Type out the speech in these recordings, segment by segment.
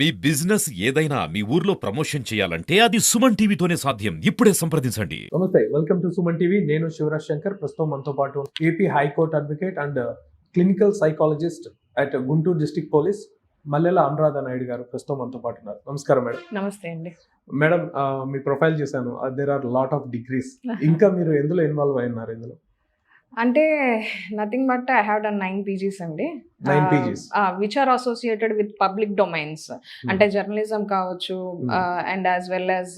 మీ business ఏదైనా మీ ఊర్లో promotion చేయాలంటే అది సుమన్ టీవీతోనే సాధ్యం. ఇప్పుడే సంప్రదించండి. నమస్తే, వెల్కమ్ టు సుమన్ టీవీ. నేను శివరాజ్ శంకర్. ప్రస్తుతం మనతో పాటు AP high court advocate and clinical psychologist at Guntur district police Mallela Anuradha Naidu గారు ప్రస్తుతం మనతో పాటు ఉన్నారు. నమస్కారం మేడం. నమస్తే అండి. మేడం, మీ ప్రొఫైల్ చేశాను. There are lot of degrees. ఇంకా మీరు ఎందులో ఇన్వాల్వ్ అయినారు? ఇందులో అంటే nothing but I have done 9 PGs అండి. 9 PGs which are associated with public domains. అంటే జర్నలిజం కావచ్చు, and as well as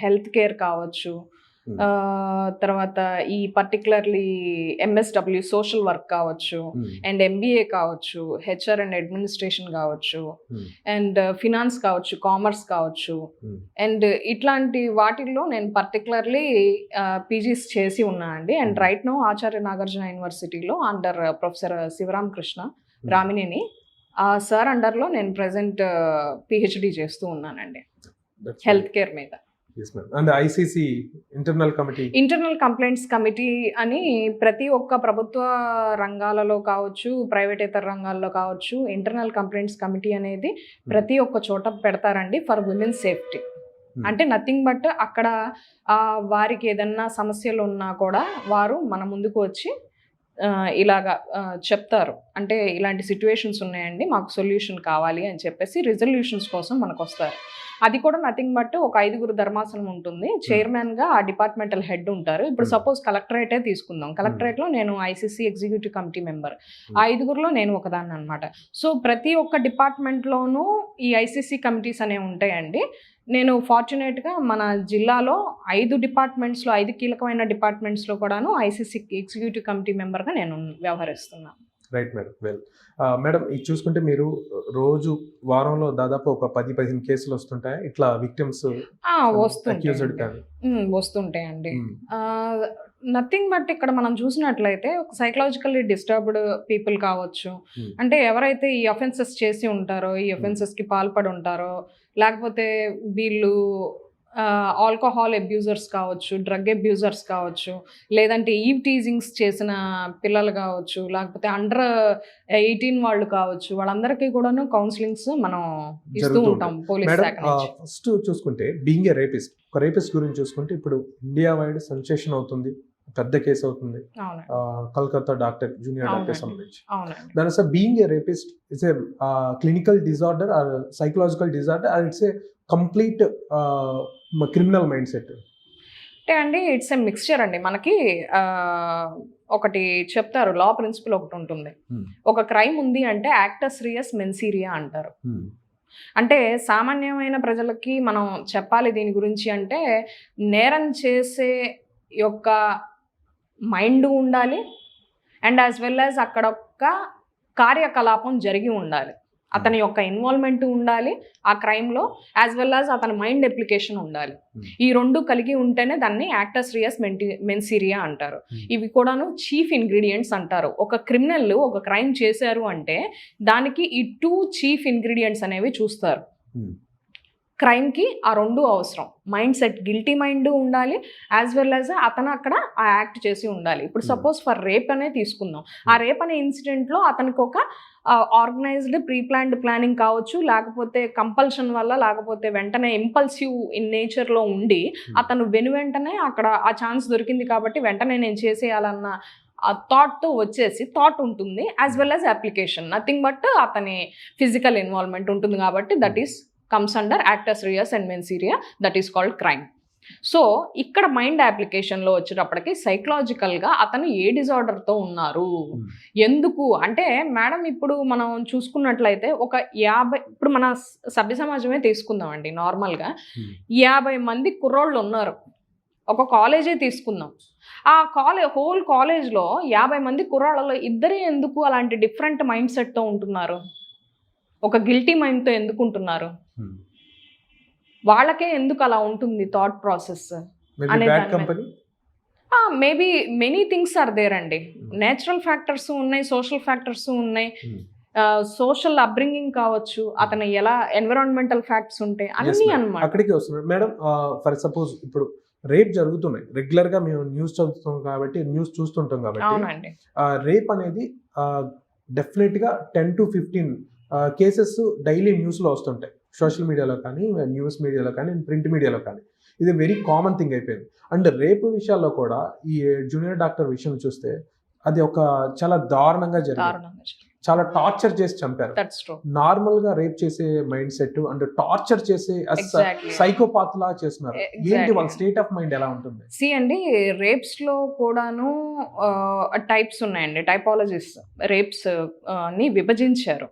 health care కావచ్చు, తర్వాత ఈ పర్టికులర్లీ MSW సోషల్ వర్క్ కావచ్చు, అండ్ MBA కావచ్చు, HR అండ్ అడ్మినిస్ట్రేషన్ కావచ్చు, అండ్ ఫినాన్స్ కావచ్చు, కామర్స్ కావచ్చు, అండ్ ఇట్లాంటి వాటిల్లో నేను పర్టికులర్లీ PGs చేసి ఉన్నా అండి. And right now Acharya Nagarjuna యూనివర్సిటీలో under professor Shivaram Krishna Ramineni sir అండర్లో నేను ప్రజెంట్ PhD చేస్తూ ఉన్నానండి హెల్త్ కేర్ మీద. And ICC internal complaints committee అని ప్రతి ఒక్క ప్రభుత్వ రంగాలలో కావచ్చు, ప్రైవేటేతర రంగాల్లో కావచ్చు, ఇంటర్నల్ కంప్లైంట్స్ కమిటీ అనేది ప్రతి ఒక్క చోట పెడతారండి ఫర్ విమెన్ సేఫ్టీ. అంటే నథింగ్ బట్ అక్కడ వారికి ఏదన్నా సమస్యలు ఉన్నా కూడా వారు మన ముందుకు వచ్చి ఇలాగా చెప్తారు. అంటే ఇలాంటి సిచ్యువేషన్స్ ఉన్నాయండి, మాకు సొల్యూషన్ కావాలి అని చెప్పేసి రిజల్యూషన్స్ కోసం మనకు వస్తారు. అది కూడా నథింగ్ బట్ ఒక 5గురు ధర్మాసనం ఉంటుంది. చైర్మన్గా ఆ డిపార్ట్మెంటల్ హెడ్ ఉంటారు. ఇప్పుడు సపోజ్ కలెక్టరేటే తీసుకుందాం. కలెక్టరేట్లో నేను ICC ఎగ్జిక్యూటివ్ కమిటీ మెంబర్. ఆ 5గురులో నేను ఒకదాన్ని అనమాట. సో ప్రతి ఒక్క డిపార్ట్మెంట్లోనూ ఈ ICC కమిటీస్ అనేవి ఉంటాయండి. నేను ఫార్చునేట్గా మన జిల్లాలో 5 డిపార్ట్మెంట్స్లో 5 కీలకమైన డిపార్ట్మెంట్స్లో కూడాను ICC ఎగ్జిక్యూటివ్ కమిటీ మెంబర్గా నేను వ్యవహరిస్తున్నాను. Right madam. వెల్ మేడం, ఇది చూసుకుంటే మీరు రోజు వారంలో దాదాపు ఒక 10-15 కేసులు వస్తుంటాయి ఇట్లా విక్టిమ్స్ వస్తుంటాయండి. నథింగ్ బట్ ఇక్కడ మనం చూసినట్లయితే ఒక సైకలాజికల్లీ డిస్టర్బ్డ్ పీపుల్ కావచ్చు, అంటే ఎవరైతే ఈ అఫెన్సెస్ చేసి ఉంటారో, ఈ అఫెన్సెస్కి పాల్పడి ఉంటారో, లేకపోతే వీళ్ళు ఆల్కహాల్ అబ్యూజర్స్ కావచ్చు, డ్రగ్ అబ్యూజర్స్ కావచ్చు, లేదంటే ఈవ్ టీజింగ్స్ చేసిన పిల్లలు కావచ్చు, లేకపోతే అండర్ 18 వాళ్ళు కావచ్చు, వాళ్ళందరికీ కూడాను కౌన్సిలింగ్స్ మనం ఇస్తూ ఉంటాం పోలీస్ శాఖ నుంచి. ఫస్ట్ చూసుకుంటే బీయింగ్ ఏ రేపిస్ట్, ఒక రేపిస్ట్ గురించి చూసుకుంటే ఇప్పుడు ఇండియా వైడ్ సెన్సేషన్ అవుతుంది, పెద్ద కేసు అవుతుంది. కల్కత్తా డాక్టర్, జూనియర్ డాక్టర్ సంబంధించి. దాని అసలు being a rapist it's a clinical disorder or psychological disorder or it's a complete criminal mind set? అంటే అండి ఇట్స్ ఏ మిక్స్చర్ అండి. మనకి ఒకటి చెప్తారు, లా ప్రిన్సిపల్ ఒకటి ఉంటుంది. ఒక క్రైమ్ ఉంది అంటే యాక్టస్ రియస్ మెన్సీరియా అంటారు. అంటే సామాన్యమైన ప్రజలకి మనం చెప్పాలి దీని గురించి అంటే, నేరం చేసే యొక్క మైండ్ ఉండాలి, అండ్ యాజ్ వెల్ యాజ్ అక్కడ ఒక కార్యకలాపం జరిగి ఉండాలి, అతని యొక్క ఇన్వాల్వ్మెంట్ ఉండాలి ఆ క్రైమ్లో, యాజ్ వెల్ యాజ్ అతని మైండ్ అప్లికేషన్ ఉండాలి. ఈ రెండు కలిగి ఉంటేనే దాన్ని యాక్టస్ రియస్ మెన్సీరియా అంటారు. ఇవి కూడాను చీఫ్ ఇంగ్రీడియంట్స్ అంటారు. ఒక క్రిమినల్ ఒక క్రైమ్ చేశారు అంటే దానికి ఈ 2 చీఫ్ ఇంగ్రీడియంట్స్ అనేవి చూస్తారు. క్రైమ్కి ఆ 2 అవసరం. మైండ్ సెట్, గిల్టీ మైండ్ ఉండాలి, యాజ్ వెల్ యాజ్ అతను అక్కడ ఆ యాక్ట్ చేసి ఉండాలి. ఇప్పుడు సపోజ్ ఫర్ రేప్ అనే తీసుకుందాం. ఆ రేప్ అనే ఇన్సిడెంట్లో అతనికి ఒక ఆర్గనైజ్డ్ ప్రీ ప్లాన్డ్ ప్లానింగ్ కావచ్చు, లేకపోతే కంపల్షన్ వల్ల, లేకపోతే వెంటనే ఇంపల్సివ్ ఇన్ నేచర్లో ఉండి అతను వెంటనే అక్కడ ఆ ఛాన్స్ దొరికింది కాబట్టి వెంటనే నేను చేసేయాలన్న ఆ థాట్తో వచ్చేసి థాట్ ఉంటుంది, as well as application. Nothing but అతని ఫిజికల్ ఇన్వాల్వ్మెంట్ ఉంటుంది కాబట్టి that is comes under actus reus and menseria, that is called crime. So ఇక్కడ మైండ్ అప్లికేషన్లో వచ్చేటప్పటికి సైకలాజికల్గా అతను ఏ డిజార్డర్తో ఉన్నారు, ఎందుకు అంటే మేడం ఇప్పుడు మనం చూసుకున్నట్లయితే ఒక 50, ఇప్పుడు మన సభ్య సమాజమే తీసుకుందామండి. నార్మల్గా 50 మంది కుర్రోళ్ళు ఉన్నారు, ఒక కాలేజే తీసుకుందాం. ఆ హోల్ కాలేజ్లో 50 మంది కుర్రాళ్ళలో ఇద్దరే ఎందుకు అలాంటి డిఫరెంట్ మైండ్ సెట్తో ఉంటున్నారు, ఒక గిల్టీ మైండ్తో ఎందుకు ఉంటున్నారు, వాళ్ళకే ఎందుకు అలా ఉంటుంది థాట్ ప్రాసెస్ అనేది. Maybe many things are there అండి. నేచురల్ ఫ్యాక్టర్స్ ఉన్నాయి, సోషల్ ఫ్యాక్టర్స్ ఉన్నాయి, సోషల్ అప్బ్రింగింగ్ కావచ్చు, అతను ఎలా ఎన్విరాన్మెంటల్ ఫ్యాక్ట్స్ ఉంటాయి, అన్నీ అన్నమాట. అక్కడికి వస్తున్నాడు మేడం. ఫర్ సపోజ్ ఇప్పుడు రేప్ జరుగుతున్నాయి, రెగ్యులర్ గా మేము న్యూస్ చదువుతాం కాబట్టి, న్యూస్ చూస్తుంటాం కాబట్టి, రేప్ అనేది డెఫినెట్ గా 10 to 15 కేసెస్ డైలీ న్యూస్ లో వస్తుంటాయి. సోషల్ మీడియాలో కానీ, న్యూస్ మీడియాలో కానీ, ప్రింట్ మీడియాలో కానీ. ఇది వెరీ కామన్ థింగ్ అయిపోయింది. అండ్ రేపు విషయాల్లో కూడా ఈ జూనియర్ డాక్టర్ విషయం చూస్తే అది ఒక చాలా దారుణంగా జరిగింది. చాలా టార్చర్ చేసి చంపారు. నార్మల్ గా రేప్ చేసే మైండ్ సెట్ అండ్ టార్చర్ చేసే సైకోపాత్ లా చేస్తున్నారు. ఏంటి వాళ్ళ స్టేట్ ఆఫ్ మైండ్ ఎలా ఉంటుంది? సి అండి, రేప్స్ లో కూడాను టైప్స్ ఉన్నాయండి, టైపాలజీస్ రేప్స్ ని విభజించారు.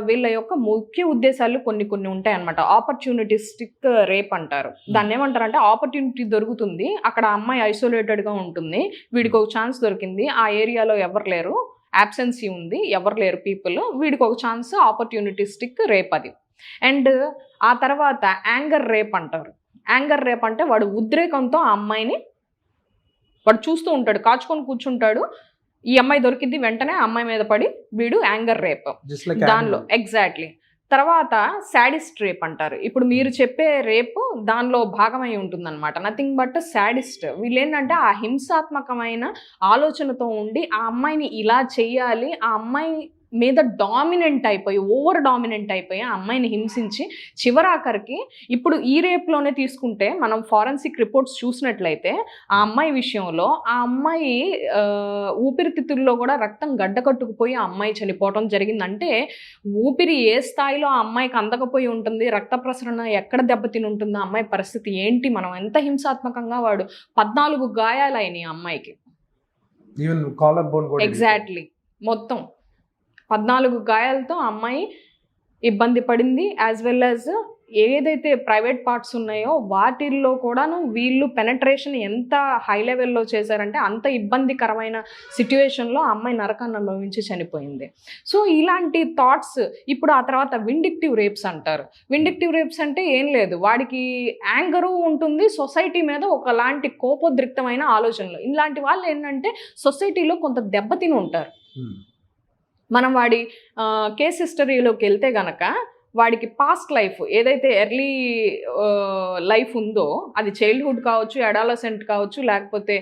వీళ్ళ యొక్క ముఖ్య ఉద్దేశాలు కొన్ని కొన్ని ఉంటాయి అన్నమాట. ఆపర్చునిటిస్టిక్ రేప్ అంటారు. దాన్ని ఏమంటారు అంటే, ఆపర్చునిటీ దొరుకుతుంది, అక్కడ అమ్మాయి ఐసోలేటెడ్ గా ఉంటుంది, వీడికి ఒక ఛాన్స్ దొరికింది, ఆ ఏరియాలో ఎవరు లేరు, యాబ్సెన్సీ ఉంది, ఎవరు లేరు పీపుల్, వీడికి ఒక ఛాన్స్, ఆపర్చునిటిస్టిక్ రేప్ అది. అండ్ ఆ తర్వాత యాంగర్ రేప్ అంటారు. యాంగర్ రేప్ అంటే వాడు ఉద్రేకంతో ఆ అమ్మాయిని వాడు చూస్తూ ఉంటాడు, కాచుకొని కూర్చుంటాడు, ఈ అమ్మాయి దొరికింది, వెంటనే ఆ అమ్మాయి మీద పడి వీడు యాంగర్ రేప్ దానిలో. ఎగ్జాక్ట్లీ. తర్వాత సాడిస్ట్ రేప్ అంటారు. ఇప్పుడు మీరు చెప్పే రేపు దానిలో భాగమై ఉంటుందన్నమాట. Nothing but sadist. వీళ్ళు ఏంటంటే ఆ హింసాత్మకమైన ఆలోచనతో ఉండి ఆ అమ్మాయిని ఇలా చెయ్యాలి, ఆ అమ్మాయి మీద డామినెంట్ అయిపోయి, ఓవర్ డామినెంట్ అయిపోయి ఆ అమ్మాయిని హింసించి చివరాఖరికి, ఇప్పుడు ఈ రేప్లోనే తీసుకుంటే మనం ఫారెన్సిక్ రిపోర్ట్స్ చూసినట్లయితే ఆ అమ్మాయి విషయంలో ఆ అమ్మాయి ఊపిరితిత్తుల్లో కూడా రక్తం గడ్డకట్టుకుపోయి ఆ అమ్మాయి చనిపోవడం జరిగిందంటే ఊపిరి ఏ స్థాయిలో ఆ అమ్మాయికి అందకపోయి ఉంటుంది, రక్త ప్రసరణ ఎక్కడ దెబ్బతిని ఉంటుందో, ఆ అమ్మాయి పరిస్థితి ఏంటి, మనం ఎంత హింసాత్మకంగా, వాడు 14 గాయాలైనాయి ఆ అమ్మాయికి. ఎగ్జాక్ట్లీ. మొత్తం 14 గాయాలతో ఆ అమ్మాయి ఇబ్బంది పడింది. యాజ్ వెల్ యాజ్ ఏదైతే ప్రైవేట్ పార్ట్స్ ఉన్నాయో వాటిల్లో కూడాను వీళ్ళు పెనట్రేషన్ ఎంత హై లెవెల్లో చేశారంటే అంత ఇబ్బందికరమైన సిట్యుయేషన్లో ఆ అమ్మాయి నరకాన్ని అనుభవించి చనిపోయింది. సో ఇలాంటి థాట్స్. ఇప్పుడు ఆ తర్వాత విండిక్టివ్ రేప్స్ అంటారు. విండిక్టివ్ రేప్స్ అంటే ఏం లేదు, వాడికి యాంగరు ఉంటుంది, సొసైటీ మీద ఒకలాంటి కోపోద్రిక్తమైన ఆలోచనలు. ఇలాంటి వాళ్ళు ఏంటంటే సొసైటీలో కొంత దెబ్బతిని ఉంటారు. మనం వాడి కేస్ హిస్టరీలోకి వెళ్తే గనక వాడికి పాస్ట్ లైఫ్ ఏదైతే ఎర్లీ లైఫ్ ఉందో, అది చైల్డ్హుడ్ కావచ్చు, అడాలసెంట్ కావచ్చు, లేకపోతే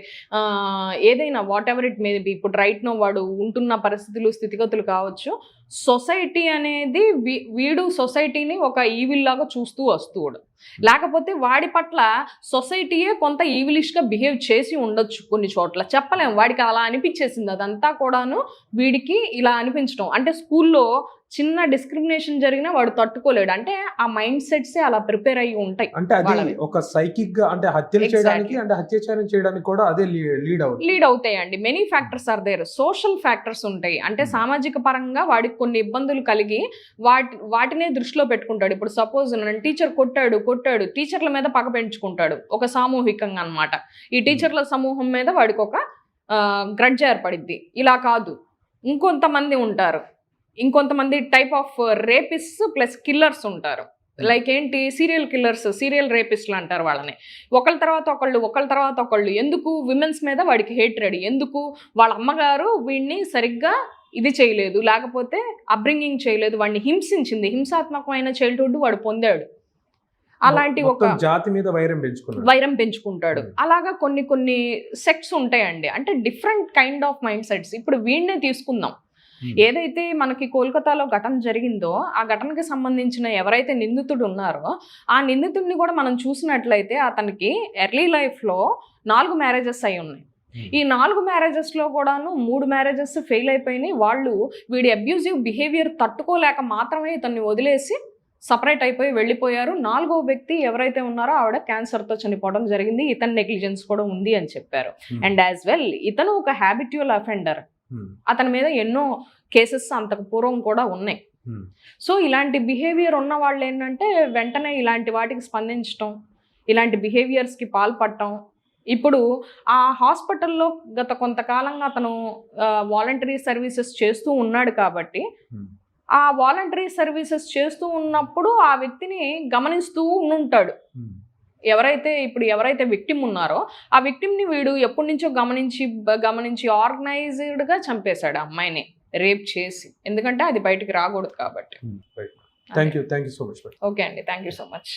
ఏదైనా what ever it may be, ఇప్పుడు రైట్ నో వాడు ఉంటున్న పరిస్థితులు, స్థితిగతులు కావచ్చు, సొసైటీ అనేది వీడు సొసైటీని ఒక ఈవిల్ లాగా చూస్తూ వస్తువుడు, లేకపోతే వాడి పట్ల సొసైటీయే కొంత ఈవిలిష్గా బిహేవ్ చేసి ఉండొచ్చు కొన్ని చోట్ల, చెప్పలేము. వాడికి అలా అనిపించేసింది, అదంతా కూడాను వీడికి ఇలా అనిపించడం. అంటే స్కూల్లో చిన్న డిస్క్రిమినేషన్ జరిగినా వాడు తట్టుకోలేడు. అంటే ఆ మైండ్ సెట్సే అలా ప్రిపేర్ అయ్యి ఉంటాయి. అంటే అది ఒక సైకిక్ గా, అంటే హత్యలు చేయడానికి, అంటే హత్యాచారం చేయడానికి కూడా అదే లీడ్ అవుతాయండి. Many factors are there. Social factors ఉంటాయి. అంటే సామాజిక పరంగా వాడికి కొన్ని ఇబ్బందులు కలిగి వాటినే దృష్టిలో పెట్టుకుంటాడు. ఇప్పుడు సపోజ్ నన్ను టీచర్ కొట్టాడు, టీచర్ల మీద పగ పెంచుకుంటాడు, ఒక సామూహికంగా అన్నమాట. ఈ టీచర్ల సమూహం మీద వాడికి ఒక గ్రడ్జ్ ఏర్పడిద్ది. ఇలా కాదు, ఇంకొంతమంది ఉంటారు, ఇంకొంతమంది type of rapist plus killers ఉంటారు. లైక్ ఏంటి, సీరియల్ కిల్లర్స్, సీరియల్ రేపిస్ట్లు అంటారు వాళ్ళని. ఒకళ్ళ తర్వాత ఒకళ్ళు. ఎందుకు విమెన్స్ మీద వాడికి హేట్రెడ్, ఎందుకు వాళ్ళ అమ్మగారు వీడిని సరిగ్గా ఇది చేయలేదు, లేకపోతే అప్బ్రింగింగ్ చేయలేదు, వాడిని హింసించింది, హింసాత్మకమైన చైల్డ్హుడ్ వాడు పొందాడు, అలాంటి ఒక జాతి మీద వైరం పెంచుకుంటాడు. అలాగా కొన్ని సెక్ట్స్ ఉంటాయండి. అంటే different kind of mind sets. ఇప్పుడు వీడినే తీసుకుందాం. ఏదైతే మనకి కోల్కతాలో ఘటన జరిగిందో ఆ ఘటనకి సంబంధించిన ఎవరైతే నిందితుడు ఉన్నారో ఆ నిందితుడిని కూడా మనం చూసినట్లయితే అతనికి ఎర్లీ లైఫ్లో 4 మ్యారేజెస్ అయి ఉన్నాయి. ఈ 4 మ్యారేజెస్లో కూడాను 3 మ్యారేజెస్ ఫెయిల్ అయిపోయినాయి. వాళ్ళు వీడి అబ్యూజివ్ బిహేవియర్ తట్టుకోలేక మాత్రమే ఇతన్ని వదిలేసి సపరేట్ అయిపోయి వెళ్ళిపోయారు. 4వ వ్యక్తి ఎవరైతే ఉన్నారో ఆవిడ క్యాన్సర్తో చనిపోవడం జరిగింది. ఇతని నెగ్లిజెన్స్ కూడా ఉంది అని చెప్పారు. అండ్ యాజ్ వెల్ ఇతను ఒక హ్యాబిట్యువల్ అఫెండర్. అతని మీద ఎన్నో కేసెస్ అంతకు పూర్వం కూడా ఉన్నాయి. సో ఇలాంటి బిహేవియర్ ఉన్న వాళ్ళు ఏంటంటే వెంటనే ఇలాంటి వాటికి స్పందించటం, ఇలాంటి బిహేవియర్స్కి పాల్పడటం. ఇప్పుడు ఆ హాస్పిటల్లో గత కొంతకాలంగా అతను వాలంటరీ సర్వీసెస్ చేస్తూ ఉన్నాడు కాబట్టి ఆ వాలంటరీ సర్వీసెస్ చేస్తూ ఉన్నప్పుడు ఆ వ్యక్తిని గమనిస్తూ ఉంటాడు. ఎవరైతే విక్టిమ్ ఉన్నారో ఆ విక్టిమ్ని వీడు ఎప్పటి నుంచో గమనించి ఆర్గనైజ్డ్గా చంపేశాడు అమ్మాయిని, రేప్ చేసి. ఎందుకంటే అది బయటికి రాకూడదు కాబట్టి. Thank you so much. Okay అండి, థ్యాంక్ యూ సో మచ్.